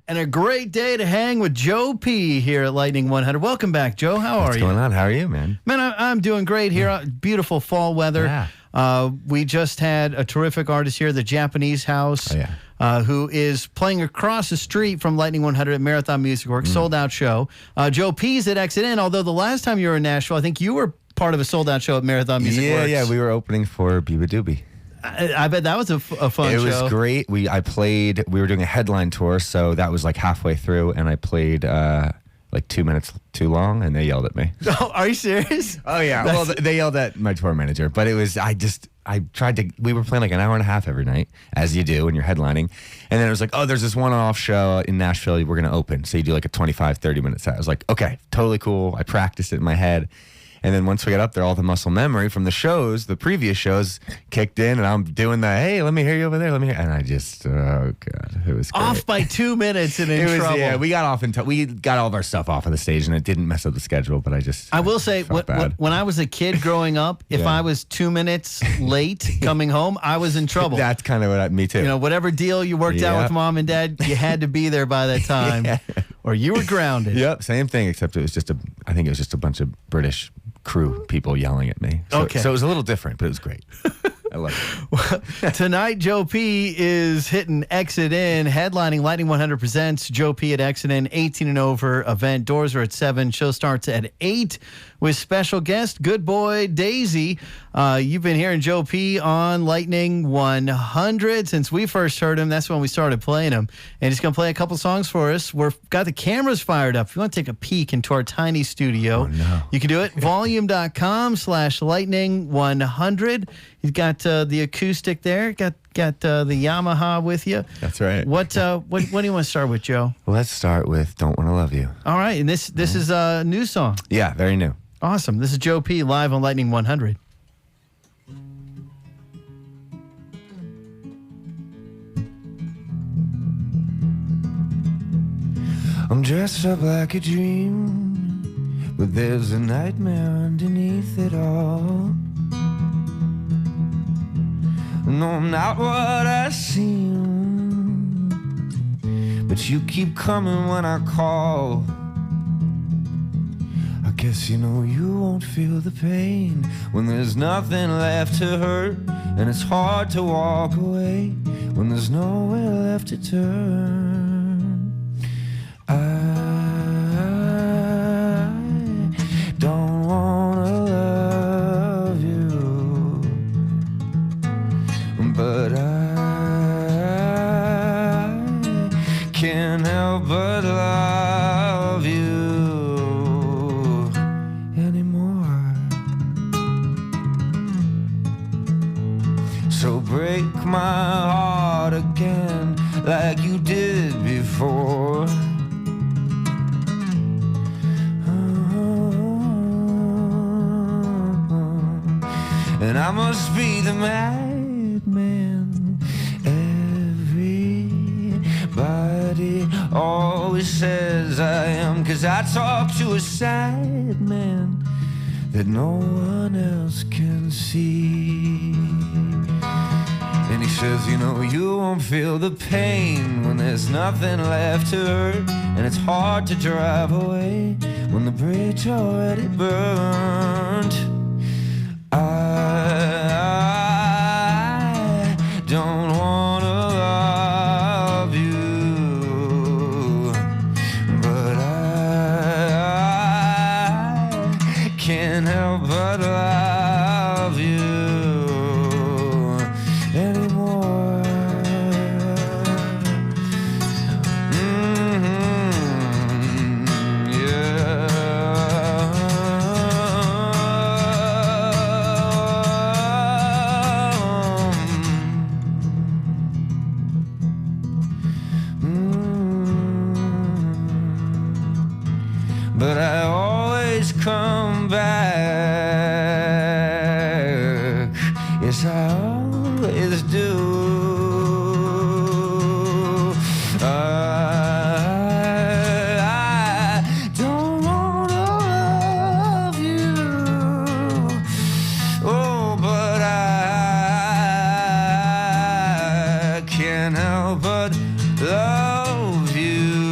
and a great day to hang with Joe P here at Lightning 100. Welcome back, Joe. How are you? What's going on? How are you, man? Man, I'm doing great here. Beautiful fall weather. Yeah. We just had a terrific artist here, the Japanese House, who is playing across the street from Lightning 100 at Marathon Music Works, sold-out show. Joe P's at Exit In, although the last time you were in Nashville, I think you were part of a sold-out show at Marathon Music Works. Yeah, we were opening for Biba Doobie. I bet that was a fun show. It was great. We were doing a headline tour, so that was like halfway through, and I played like 2 minutes too long, and they yelled at me. Oh, are you serious? Oh, yeah. Well, they yelled at my tour manager, but it was, we were playing like an hour and a half every night, as you do when you're headlining. And then it was like, oh, there's this one-off show in Nashville we're going to open. So you do like a 25, 30-minute set. I was like, okay, totally cool. I practiced it in my head. And then once we got up there, all the muscle memory from the shows, the previous shows, kicked in, and I'm doing the, hey, let me hear you over there, let me hear. And I just, oh, God, it was great. Off by 2 minutes and in trouble. Yeah, we got off we got all of our stuff off of the stage, and it didn't mess up the schedule, but I will say, when I was a kid growing up, if I was 2 minutes late coming home, I was in trouble. That's kind of me too. You know, whatever deal you worked out with mom and dad, you had to be there by that time, or you were grounded. Yep, same thing, except I think it was just a bunch of British crew people yelling at me. So it was a little different, but it was great. I love it. Well, tonight, Joe P is hitting Exit In, headlining Lightning 100 Presents Joe P at Exit In, 18 and over event. Doors are at 7. Show starts at 8 with special guest, Good Boy Daisy. You've been hearing Joe P on Lightning 100 since we first heard him. That's when we started playing him. And he's going to play a couple songs for us. We've got the cameras fired up. If you want to take a peek into our tiny studio, you can do it. Volume.com/lightning100. He's got the acoustic there. Got the Yamaha with you. That's right. What do you want to start with, Joe? Well, let's start with "Don't Wanna Love You." All right, and this is a new song. Yeah, very new. Awesome. This is Joe P live on Lightning 100. I'm dressed up like a dream, but there's a nightmare underneath it all. No, I'm not what I seem, but you keep coming when I call. I guess you know you won't feel the pain when there's nothing left to hurt, and it's hard to walk away when there's nowhere left to turn. I don't wanna love you, but I can't help but love you anymore. So break my heart again like you did before. And I must be the madman everybody always says I am, 'cause I talk to a sad man that no one else can see. And he says, you know, you won't feel the pain when there's nothing left to hurt, and it's hard to drive away when the bridge already burned. I don't wanna love you, but I can't help but love you anymore. But I always come back. Yes, I always do. I don't wanna love you, oh, but I can't help but love you.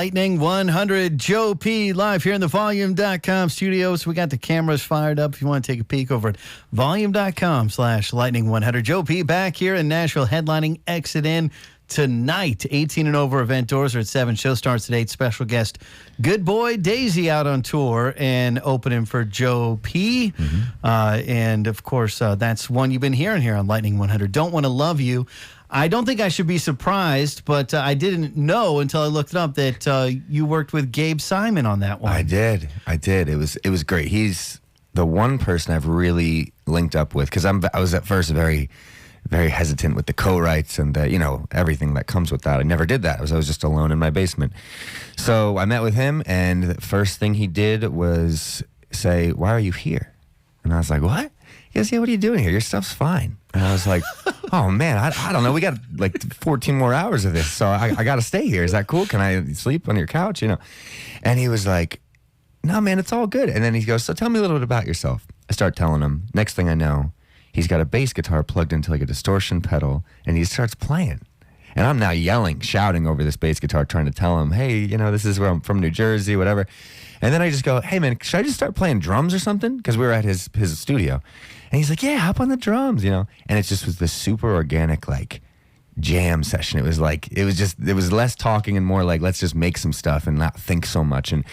Lightning 100. Joe P live here in the Volume.com studios. We got the cameras fired up if you want to take a peek over at Volume.com/Lightning 100. Joe P back here in Nashville headlining Exit In tonight. 18 and over event doors are at 7. Show starts at 8. Special guest Good Boy Daisy out on tour and opening for Joe P. And of course, that's one you've been hearing here on Lightning 100. Don't Want to Love You. I don't think I should be surprised, but I didn't know until I looked it up that you worked with Gabe Simon on that one. I did. It was great. He's the one person I've really linked up with because I was at first very hesitant with the co-writes and everything that comes with that. I never did that. I was just alone in my basement. So I met with him, and the first thing he did was say, "Why are you here?" And I was like, "What?" He goes, "Yeah, what are you doing here? Your stuff's fine." And I was like, "Oh man, I don't know. We got like 14 more hours of this, so I got to stay here. Is that cool? Can I sleep on your couch?" And he was like, "No, man, it's all good." And then he goes, "So tell me a little bit about yourself." I start telling him. Next thing I know, he's got a bass guitar plugged into like a distortion pedal, and he starts playing. And I'm now yelling, shouting over this bass guitar, trying to tell him, "Hey, this is where I'm from, New Jersey, whatever." And then I just go, "Hey, man, should I just start playing drums or something?" Because we were at his studio. And he's like, "Yeah, hop on the drums, And it just was this super organic, like, jam session. It was less talking and more like, let's just make some stuff and not think so much. And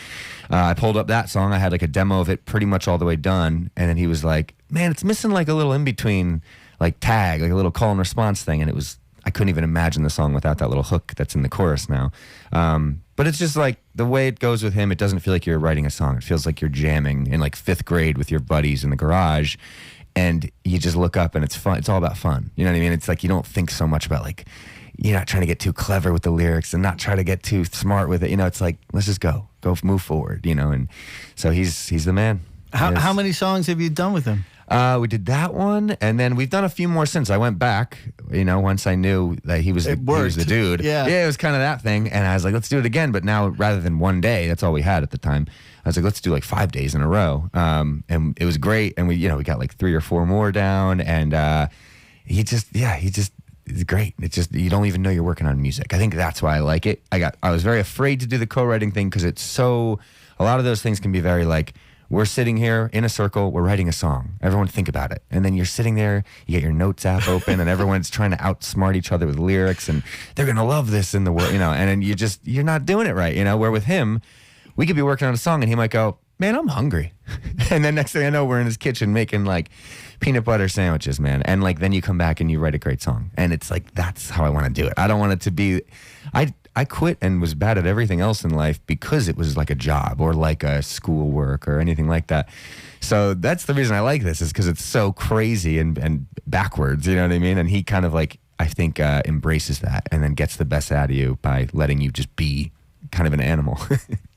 I pulled up that song. I had like a demo of it pretty much all the way done. And then he was like, "Man, it's missing like a little in between, like tag, like a little call and response thing." And I couldn't even imagine the song without that little hook that's in the chorus now. But it's just like the way it goes with him, it doesn't feel like you're writing a song. It feels like you're jamming in like 5th grade with your buddies in the garage. And you just look up and it's fun. It's all about fun. You know what I mean? It's like you don't think so much about like, you're not trying to get too clever with the lyrics and not try to get too smart with it. It's like, let's just go move forward, And so he's the man. How many songs have you done with him? We did that one, and then we've done a few more since. I went back, once I knew that he was the dude. Yeah, it was kind of that thing, and I was like, let's do it again. But now, rather than one day, that's all we had at the time. I was like, let's do like 5 days in a row, and it was great. And we got like 3 or 4 more down, and he just it's great. It's just you don't even know you're working on music. I think that's why I like it. I was very afraid to do the co-writing thing because it's so. A lot of those things can be very like. We're sitting here in a circle, we're writing a song. Everyone think about it. And then you're sitting there, you get your notes app open, and everyone's trying to outsmart each other with lyrics, and they're going to love this in the world, and then you're not doing it right, Where with him, we could be working on a song, and he might go, "Man, I'm hungry." And then next thing I know, we're in his kitchen making like peanut butter sandwiches, man. And like then you come back and you write a great song. And it's like, that's how I want to do it. I don't want it to be, I quit and was bad at everything else in life because it was like a job or like a schoolwork or anything like that. So that's the reason I like this, is because it's so crazy and backwards, you know what I mean? And he kind of like, I think, embraces that and then gets the best out of you by letting you just be kind of an animal.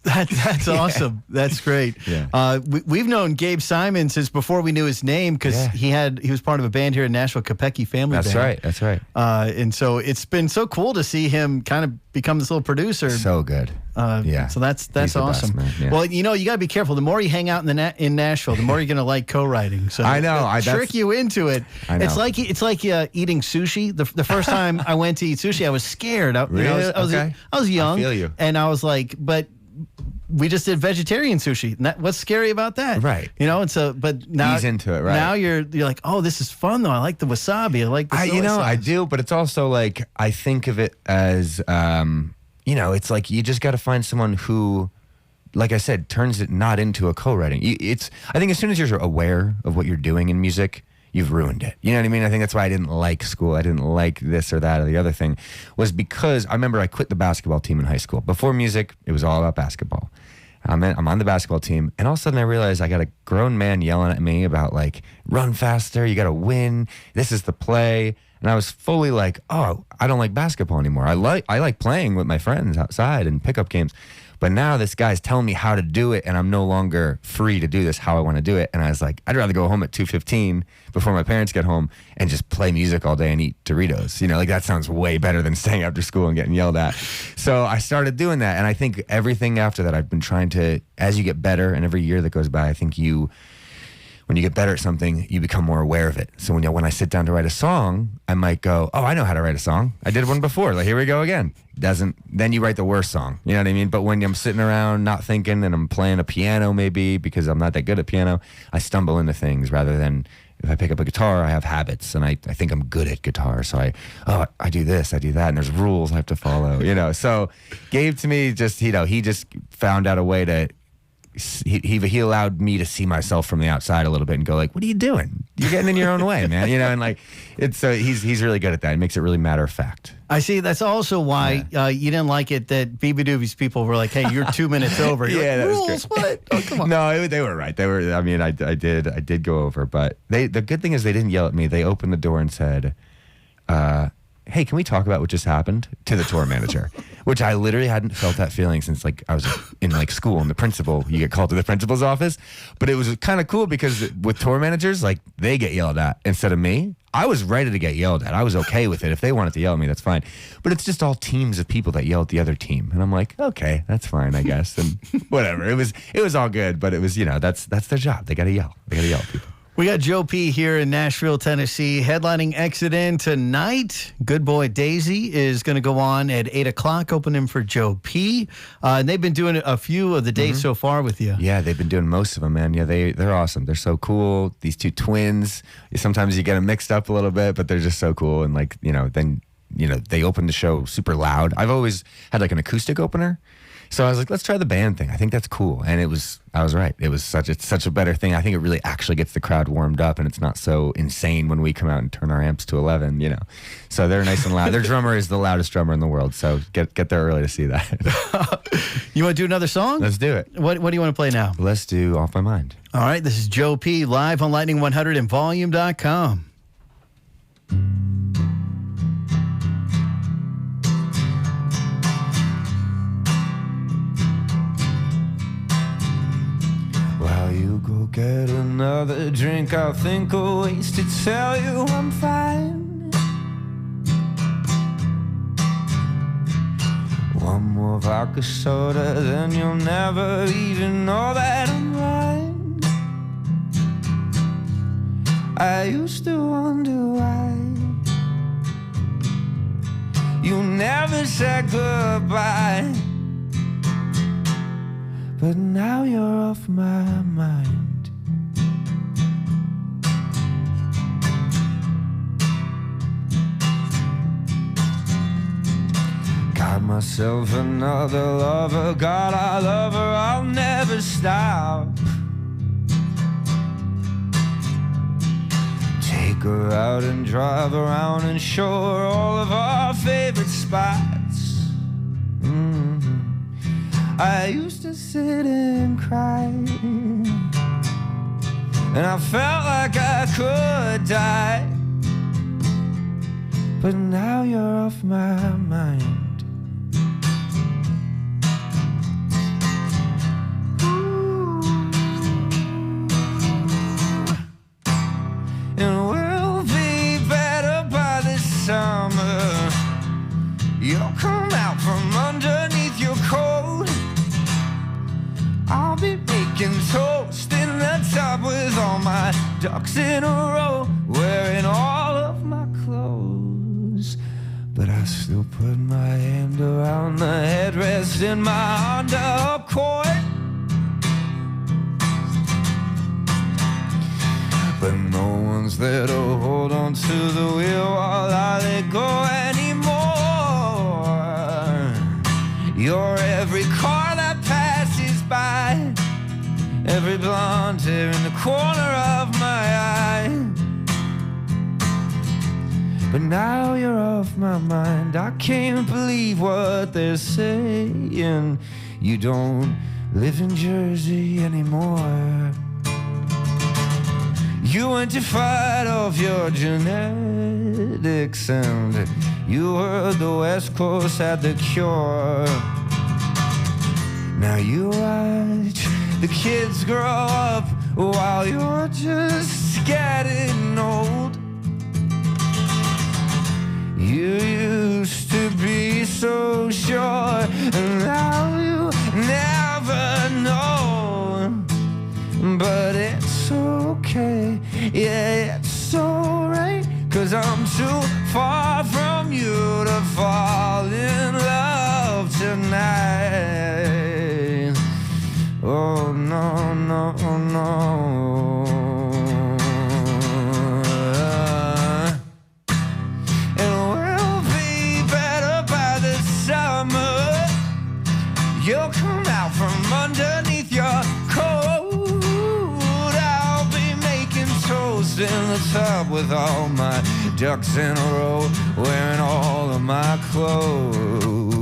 That's awesome. That's great. Yeah. We've known Gabe Simon since before we knew his name because he was part of a band here in Nashville, Kopecky Family Band. That's right. And so it's been so cool to see him kind of become this little producer. So good. So that's awesome. Best, yeah. Well, you got to be careful. The more you hang out in Nashville, the more you're going to like co-writing. So I know. Trick you into it. I know. It's like eating sushi. The first time I went to eat sushi, I was scared. I was young. I feel you. And I was like, but we just did vegetarian sushi. What's scary about that? Right. And so, but now ease into it, right? Now you're like, oh, this is fun though. I like the wasabi. I like the soy sauce. I do, but it's also like I think of it as it's like you just got to find someone who, like I said, turns it not into a co-writing. I think as soon as you're aware of what you're doing in music, you've ruined it. You know what I mean? I think that's why I didn't like school. I didn't like this or that or the other thing, was because I remember I quit the basketball team in high school. Before music, it was all about basketball. I'm on the basketball team, and all of a sudden I realized I got a grown man yelling at me about like, run faster, you got to win, this is the play. And I was fully like, oh, I don't like basketball anymore. I like playing with my friends outside and pickup games. But now this guy's telling me how to do it, and I'm no longer free to do this how I want to do it. And I was like, I'd rather go home at 2:15 before my parents get home and just play music all day and eat Doritos. Like that sounds way better than staying after school and getting yelled at. So I started doing that. And I think everything after that, I've been trying to, as you get better and every year that goes by, I think you when you get better at something, you become more aware of it. So when I sit down to write a song, I might go, oh, I know how to write a song. I did one before. Like, here we go again. Then you write the worst song. You know what I mean? But when I'm sitting around not thinking and I'm playing a piano maybe because I'm not that good at piano, I stumble into things rather than if I pick up a guitar, I have habits and I think I'm good at guitar. So I do this, I do that, and there's rules I have to follow, So Gabe to me he just found out a way to, he allowed me to see myself from the outside a little bit and go like, what are you doing? You're getting in your own way, man. And like, it's he's really good at that. It makes it really matter of fact. I see. That's also why you didn't like it that BB Doobies people were like, hey, you're 2 minutes over. You're yeah, like, that rules, was good. what? Oh, come on. No, they were right. They were. I mean, I did go over, but the good thing is they didn't yell at me. They opened the door and said, hey, can we talk about what just happened to the tour manager? Which I literally hadn't felt that feeling since like I was in like school and the principal, you get called to the principal's office. But it was kind of cool because with tour managers, like they get yelled at instead of me. I was ready to get yelled at. I was okay with it. If they wanted to yell at me, that's fine. But it's just all teams of people that yell at the other team. And I'm like, okay, that's fine, I guess. And whatever. It was all good, but it was, that's their job. They got to yell. They got to yell at people. We got Joe P here in Nashville, Tennessee, headlining Exit In tonight. Good Boy Daisy is going to go on at 8 o'clock, opening for Joe P. And they've been doing a few of the dates so far with you. Yeah, they've been doing most of them, man. Yeah, they're awesome. They're so cool. These two twins, sometimes you get them mixed up a little bit, but they're just so cool. And like, then they open the show super loud. I've always had like an acoustic opener. So I was like, let's try the band thing. I think that's cool. And I was right. It's such a better thing. I think it really actually gets the crowd warmed up and it's not so insane when we come out and turn our amps to 11, So they're nice and loud. Their drummer is the loudest drummer in the world. So get there early to see that. You want to do another song? Let's do it. What do you want to play now? Let's do Off My Mind. All right. This is Joe P live on Lightning 100 and Volume.com. While you go get another drink, I'll think of ways to tell you I'm fine. One more vodka soda, then you'll never even know that I'm lying. I used to wonder why you never said goodbye. But now you're off my mind. Got myself another lover. God, I love her, I'll never stop. Take her out and drive around and show her all of our favorite spots. I used to sit and cry, and I felt like I could die. But now you're off my mind. And we'll be better by this summer. You'll come out from underneath your coat. I'll be making toast in the tub with all my ducks in a row, wearing all of my clothes. But I still put my hand around the headrest in my undercoat. But no one's there to hold on to the wheel while I let go anymore. You're every car that passes by, every blonde hair in the corner of my eye. But now you're off my mind. I can't believe what they're saying. You don't live in Jersey anymore. You went to fight off your genetics, and you heard the West Coast had the cure. Now you watch the kids grow up while you're just getting old. You used to be so sure, and now you never know. But it's so okay. Yeah, it's alright, 'cause I'm too far from you to fall in love tonight. Oh, no, no, no. It will be better by the summer. You'll come out from underneath your coat. I'll be making toast in the tub with all my ducks in a row, wearing all of my clothes.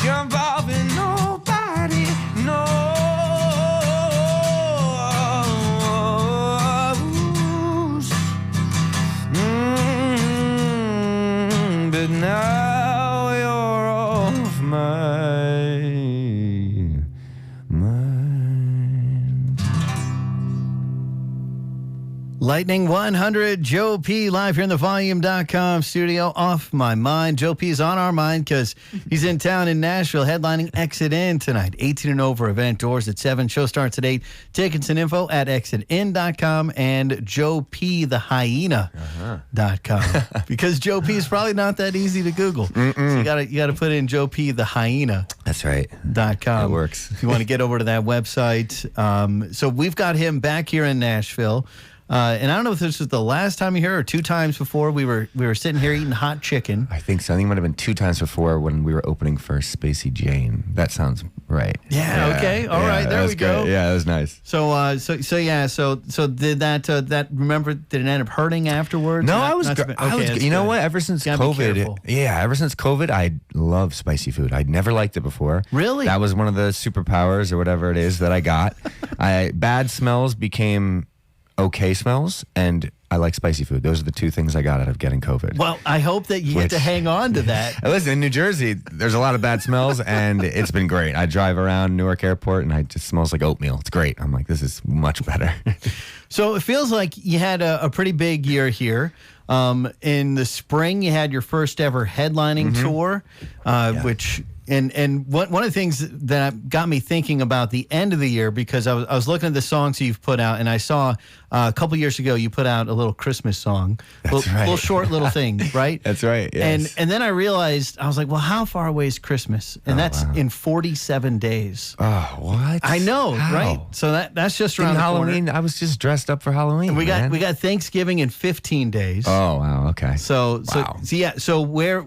Jump off and nobody knows. But now you're off my mind. Lightning 100, Joe P. live here in the Volume.com studio. Off my mind. Joe P. is on our mind because he's in town in Nashville headlining Exit In tonight. 18 and over event, doors at 7. Show starts at 8. Tickets and info at exitin.com and joepthehyena.com. Because Joe P. is probably not that easy to Google. So you gotta put in Joe P. the Hyena. That's right. .com. It works. If you want to get over to that website. So we've got him back here in Nashville. And I don't know if this was the last time you here or 2 times before. We were sitting here eating hot chicken. I think so. I think it might have been 2 times before when we were opening for Spacey Jane. That sounds right. Yeah. Okay. All right. There we go. Great. Yeah, that was nice. So did that? Remember? Did it end up hurting afterwards? No, Not- I was. not Gr- to- I was. okay, You know good. what? Ever since Gotta be COVID, careful. ever since COVID, I love spicy food. I'd never liked it before. Really? That was one of the superpowers or whatever it is that I got. Bad smells became okay smells, and I like spicy food. Those are the 2 things I got out of getting COVID. Well, I hope that you get to hang on to that. Listen, in New Jersey, there's a lot of bad smells, and it's been great. I drive around Newark Airport, and it just smells like oatmeal. It's great. I'm like, this is much better. So it feels like you had a pretty big year here. In the spring, you had your first ever headlining tour, which. And one of the things that got me thinking about the end of the year, because I was looking at the songs you've put out, and I saw a couple years ago you put out a little Christmas song, little short little thing, right? That's right. Yes. And then I realized, I was like, well, how far away is Christmas? And that's in 47 days. Oh, what? I know, How? right? So that's just around In the Halloween, corner. I was just dressed up for Halloween. And we man. got Thanksgiving in 15 days. Oh wow. Okay. So Wow. So where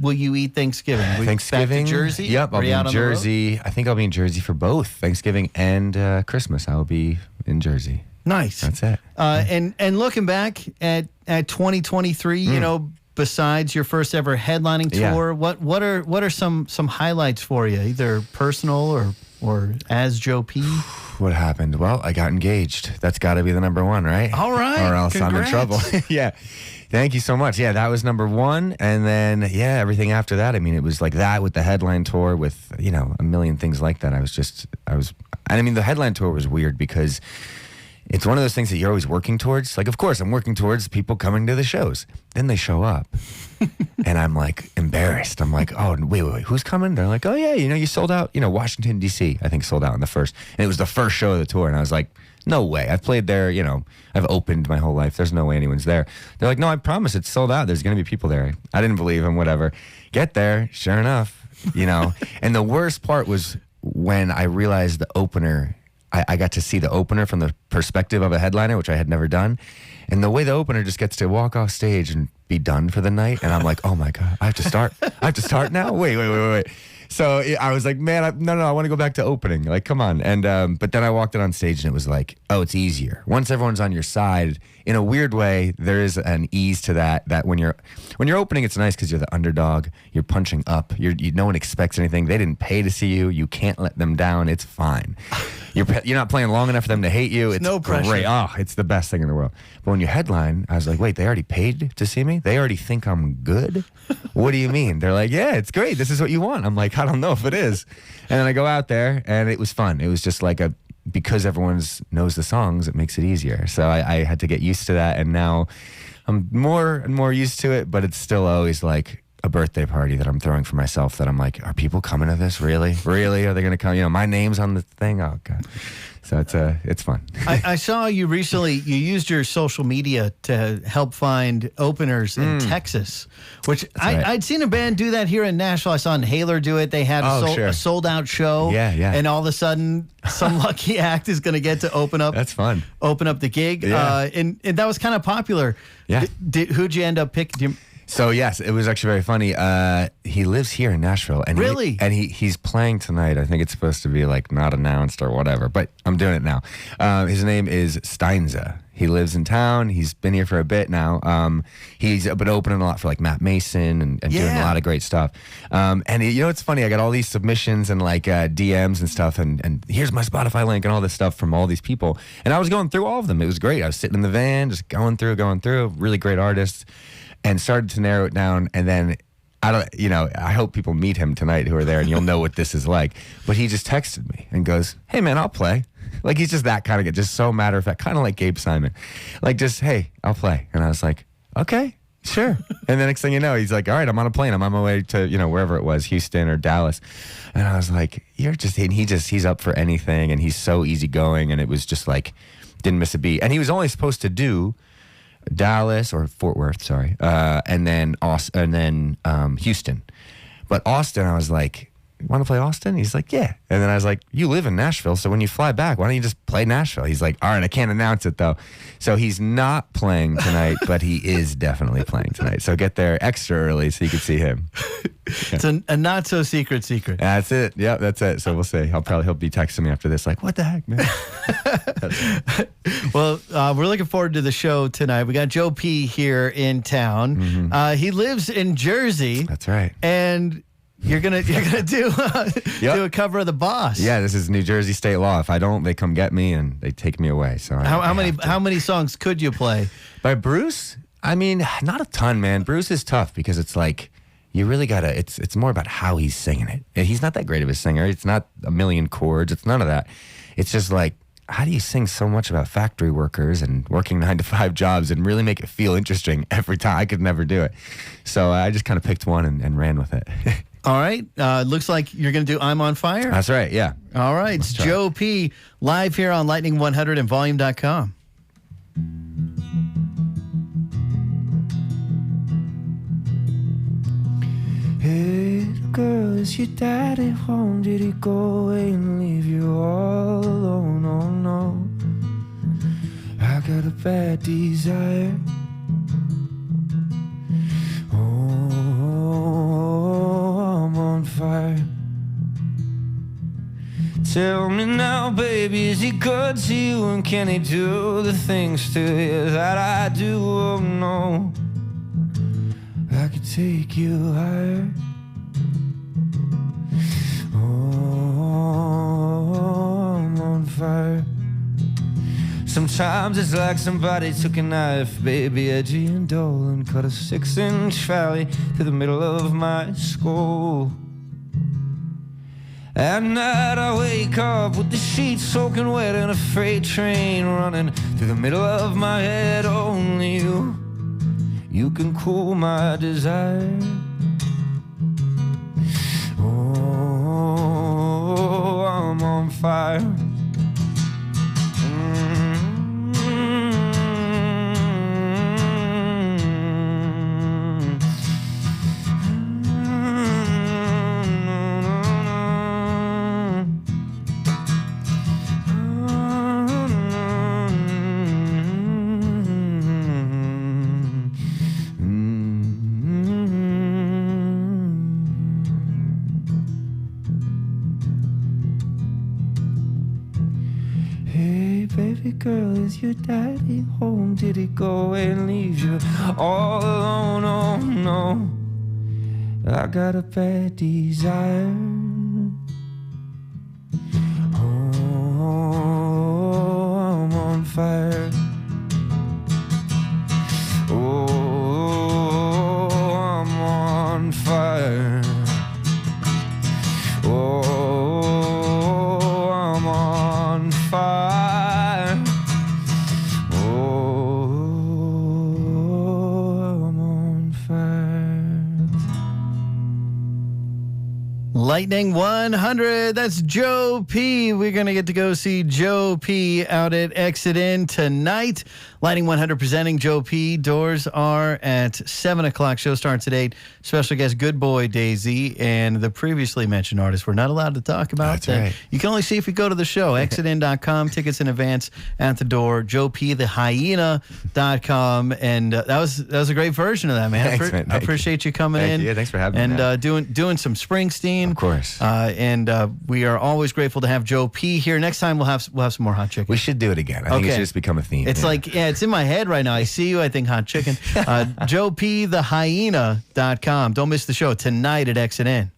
will you eat Thanksgiving? Thanksgiving, back to Jersey? Yep, Or I'll are be you out in on the road? Jersey. I think I'll be in Jersey for both Thanksgiving and Christmas. I will be in Jersey. Nice. That's it. And looking back at 2023, you know, besides your first ever headlining tour, what are some highlights for you, either personal or as Joe P? What happened? Well, I got engaged. That's got to be the number 1, right? All right. Or else I'm in trouble. Congrats. Yeah. Thank you so much. Yeah, that was number 1. And then, everything after that. I mean, it was like that with the headline tour with, a million things like that. The headline tour was weird because it's one of those things that you're always working towards. Like, of course, I'm working towards people coming to the shows. Then they show up. And I'm like embarrassed. I'm like, oh, wait, who's coming? They're like, oh, yeah, you sold out, Washington, D.C., I think sold out in the first. And it was the first show of the tour. And I was like, no way. I've played there, I've opened my whole life. There's no way anyone's there. They're like, no, I promise it's sold out. There's going to be people there. I didn't believe them, whatever. Get there, sure enough, And the worst part was when I realized the opener, I got to see the opener from the perspective of a headliner, which I had never done. And the way the opener just gets to walk off stage and be done for the night. And I'm like, oh my God, I have to start. I have to start now? Wait. So I was like, man, I want to go back to opening. Like, come on. And but then I walked it on stage and it was like, oh, it's easier. Once everyone's on your side, in a weird way, there is an ease to that when you're opening, it's nice because you're the underdog. You're punching up. No one expects anything. They didn't pay to see you. You can't let them down. It's fine. You're not playing long enough for them to hate you. It's no pressure. Great. Oh, it's the best thing in the world. But when you headline, I was like, wait, they already paid to see me? They already think I'm good? What do you mean? They're like, yeah, it's great. This is what you want. I'm like, I don't know if it is. And then I go out there and it was fun. It was just like because everyone knows the songs, it makes it easier. So I had to get used to that. And now I'm more and more used to it, but it's still always like, a birthday party that I'm throwing for myself that I'm like, are people coming to this? Really? Really? Are they going to come? You know, my name's on the thing. Oh God. So it's fun. I saw you recently, you used your social media to help find openers in Texas, which right. I'd seen a band do that here in Nashville. I saw Inhaler do it. They had a sold out show. Yeah. And all of a sudden, some lucky act is going to get to open up. That's fun. Open up the gig. Yeah. And that was kind of popular. Yeah. Who'd you end up picking? So yes, it was actually very funny. He lives here in Nashville, and really, he's playing tonight. I think it's supposed to be like not announced or whatever, but I'm doing it now. His name is Steinza. He lives in town. He's been here for a bit now. He's been opening a lot for like Matt Mason and doing a lot of great stuff. And you know, it's funny. I got all these submissions and like DMs and stuff, and here's my Spotify link and all this stuff from all these people. And I was going through all of them. It was great. I was sitting in the van, just going through. Really great artists. And started to narrow it down, and then I hope people meet him tonight who are there, and you'll know what this is like. But he just texted me and goes, "Hey man, I'll play." Like he's just that kind of guy, just so matter of fact, kind of like Gabe Simon, like just hey, I'll play. And I was like, okay, sure. And the next thing you know, he's like, all right, I'm on a plane, I'm on my way to wherever it was, Houston or Dallas. And I was like, he's up for anything, and he's so easygoing, and it was just like didn't miss a beat. And he was only supposed to do Dallas or Fort Worth, sorry, and then Houston. But Austin, I was like, want to play Austin? He's like, yeah. And then I was like, you live in Nashville, so when you fly back, why don't you just play Nashville? He's like, all right, I can't announce it though. So he's not playing tonight, but he is definitely playing tonight. So get there extra early so you can see him. It's a not so secret. That's it. Yep, that's it. So we'll see. He'll be texting me after this, like, what the heck, man? Well, we're looking forward to the show tonight. We got Joe P here in town. Mm-hmm. He lives in Jersey. That's right. And you're gonna do do a cover of The Boss. Yeah, this is New Jersey state law. If I don't, they come get me and they take me away. So how many songs could you play by Bruce? I mean, not a ton, man. Bruce is tough because it's like you really gotta. It's more about how he's singing it. And he's not that great of a singer. It's not a million chords. It's none of that. It's just like, how do you sing so much about factory workers and working 9-to-5 jobs and really make it feel interesting every time? I could never do it. So I just kind of picked one and ran with it. All right. Looks like you're going to do I'm on Fire. That's right. Yeah. All right. It's Joe P. live here on Lightning 100 and Volume.com. Hey, girl, is your daddy home? Did he go away and leave you all alone? Oh no, I got a bad desire. Oh, I'm on fire. Tell me now, baby, is he good to you? And can he do the things to you that I do? Oh no, I could take you higher. Oh, I'm on fire. Sometimes it's like somebody took a knife, baby, edgy and dull, and cut a 6-inch valley through the middle of my skull. At night I wake up with the sheets soaking wet and a freight train running through the middle of my head. Only you can cool my desire. Oh, I'm on fire. Baby girl, is your daddy home? Did he go away and leave you all alone? Oh no, I got a bad desire. Oh, I'm on fire. Oh, I'm on fire. Oh, I'm on fire. Lightning 100. That's Joe P. We're going to get to go see Joe P. out at Exit In tonight. Lightning 100 presenting Joe P. Doors are at 7 o'clock. Show starts at 8. Special guest, Good Boy Daisy, and the previously mentioned artists we're not allowed to talk about. That's right. You can only see if you go to the show. ExitIn.com. Tickets in advance at the door. JoePTheHyena.com. And that was a great version of that, man. Thanks, man. I appreciate you coming Thank in. you. Yeah, thanks for having me. And doing some Springsteen. Of course. And we are always grateful to have Joe P here. Next time we'll have some more hot chicken. We should do it again. I think it should just become a theme. It's it's in my head right now. I see you. I think hot chicken. JoePTheHyena.com. Don't miss the show tonight at Exit In.